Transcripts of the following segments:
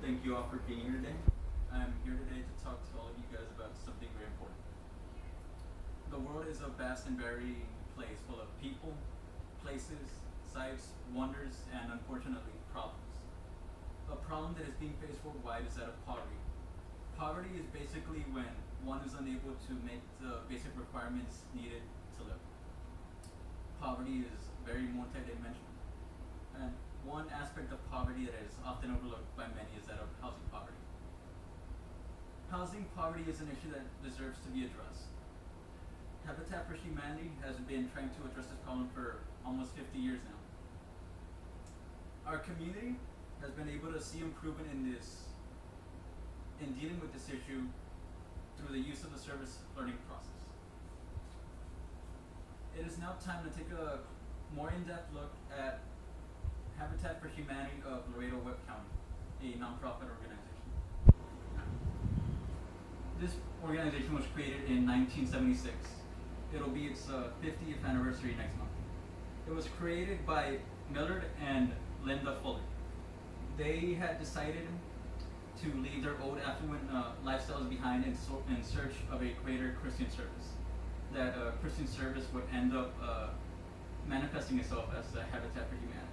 thank you all for being here today. I'm here today to talk to all of you guys about something very important. The world is a vast and varying place full of people, places, sights, wonders, and unfortunately, problems. A problem that is being faced worldwide is that of poverty. Poverty is basically when one is unable to make the basic requirements needed to live. Poverty is very multidimensional. And one aspect of poverty that is often overlooked by many is that of housing poverty. Housing poverty is an issue that deserves to be addressed. Habitat for Humanity has been trying to address this problem for almost 50 years now. Our community has been able to see improvement in dealing with this issue through the use of the service learning process. It is now time to take a more in-depth look at Habitat for Humanity of Laredo Webb County, a nonprofit organization. This organization was created in 1976. It'll be its 50th anniversary next month. It was created by Millard and Linda Fuller. They had decided to leave their old affluent lifestyles behind in search of a greater Christian service. That Christian service would end up manifesting itself as the Habitat for Humanity.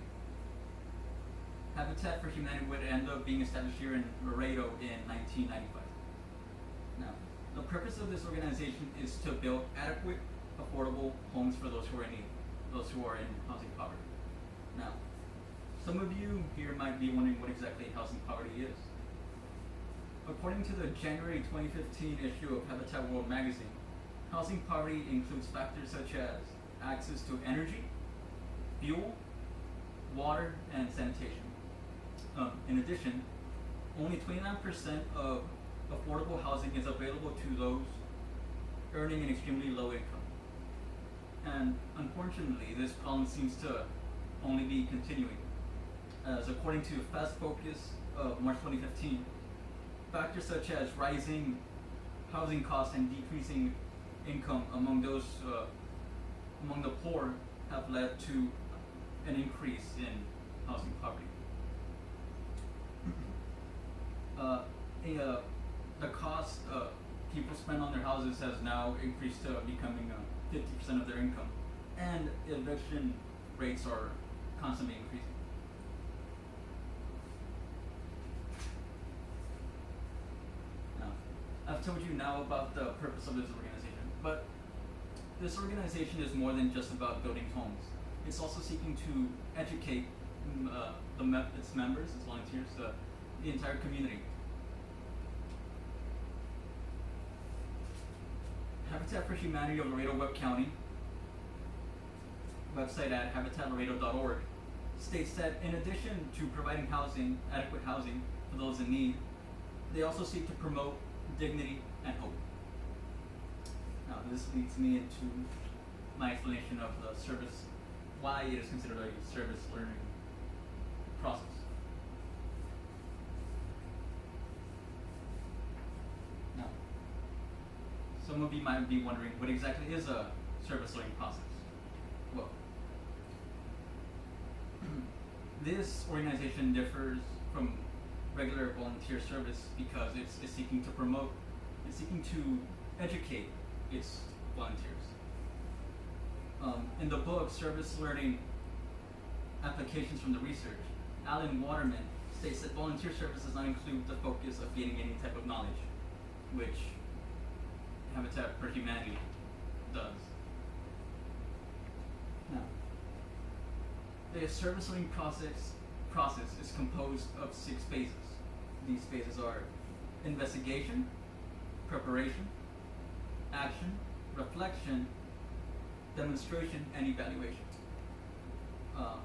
Habitat for Humanity would end up being established here in Laredo in 1995. Now, the purpose of this organization is to build adequate, affordable homes for those who are in need, those who are in housing poverty. Now, some of you here might be wondering what exactly housing poverty is. According to the January 2015 issue of Habitat World magazine, housing poverty includes factors such as access to energy, fuel, water, and sanitation. In addition, only 29% of affordable housing is available to those earning an extremely low income. And unfortunately, this problem seems to only be continuing. As according to Fast Focus of March 2015, factors such as rising housing costs and decreasing income among among the poor have led to an increase in housing poverty. The cost people spend on their houses has now increased to becoming 50% of their income, and eviction rates are constantly increasing. Now, I've told you now about the purpose of this organization, but this organization is more than just about building homes. It's also seeking to educate its members, its volunteers, the entire community. Habitat for Humanity of Laredo Webb County, website at habitatlredo.org, states that in addition to providing housing, adequate housing for those in need, they also seek to promote dignity and hope. Now, this leads me into my explanation of the service, why it is considered a service learning process. Now, some of you might be wondering what exactly is a service learning process. Well, this organization differs from regular volunteer service because it's seeking to educate its volunteers. In the book, Service Learning Applications from the Research, Alan Waterman states that volunteer service does not include the focus of gaining any type of knowledge, which Habitat for Humanity does. Now, the service learning process is composed of 6 phases. These phases are investigation, preparation, action, reflection, demonstration, and evaluation.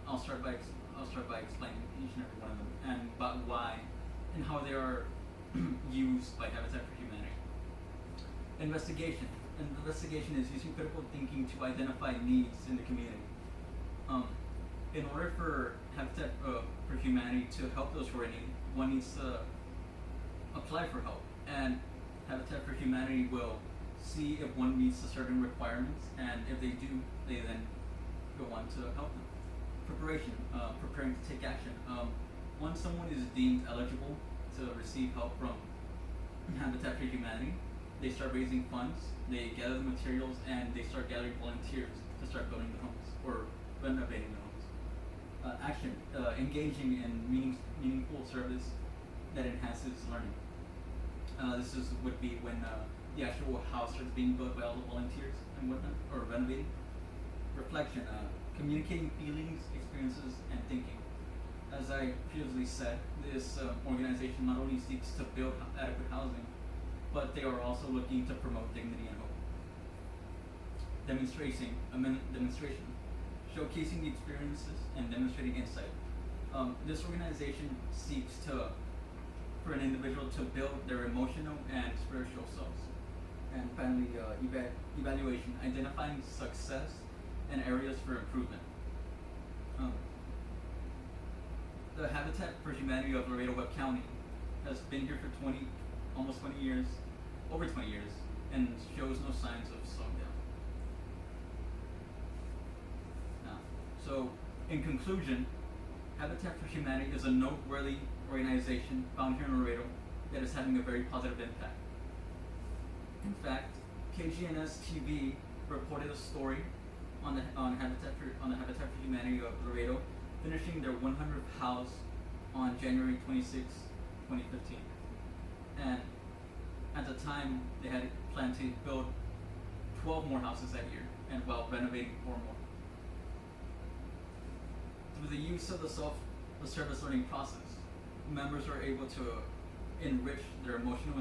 I'll start by explaining each and every one of them and about why and how they are used by Habitat for Humanity. Investigation. Investigation is using critical thinking to identify needs in the community. In order for Habitat for Humanity to help those who are in need, one needs to apply for help, and Habitat for Humanity will see if one meets the certain requirements, and if they do, they then go on to help them. Preparation, preparing to take action. Once someone is deemed eligible to receive help from Habitat for Humanity. They start raising funds, they gather the materials, and they start gathering volunteers to start building the homes or renovating the homes. Engaging in meaningful service that enhances learning. Would be when the actual house starts being built by all the volunteers and whatnot, or renovating. Reflection, communicating feelings, experiences, and thinking. As I previously said, this organization not only seeks to build adequate housing, but they are also looking to promote dignity and hope. Demonstration, showcasing the experiences and demonstrating insight. This organization seeks for an individual to build their emotional and spiritual selves. And finally, evaluation, identifying success and areas for improvement. The Habitat for Humanity of Laredo Webb County has been here for almost 20 years, over 20 years, and shows no signs of slowing down. So, in conclusion, Habitat for Humanity is a noteworthy organization found here in Laredo that is having a very positive impact. In fact, KGNS TV reported a story on the Habitat for Humanity of Laredo finishing their 100th house on January 26, 2015. And at the time, they had planned to build 12 more houses that year, and while renovating 4 more. Through the use of the service learning process, members are able to enrich their emotional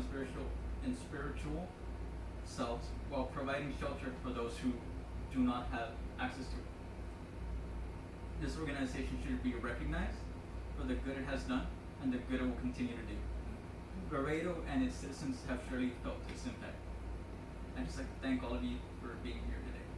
and spiritual selves while providing shelter for those who do not have access to it. This organization should be recognized for the good it has done and the good it will continue to do. Laredo and its citizens have surely felt its impact. I'd just like to thank all of you for being here today.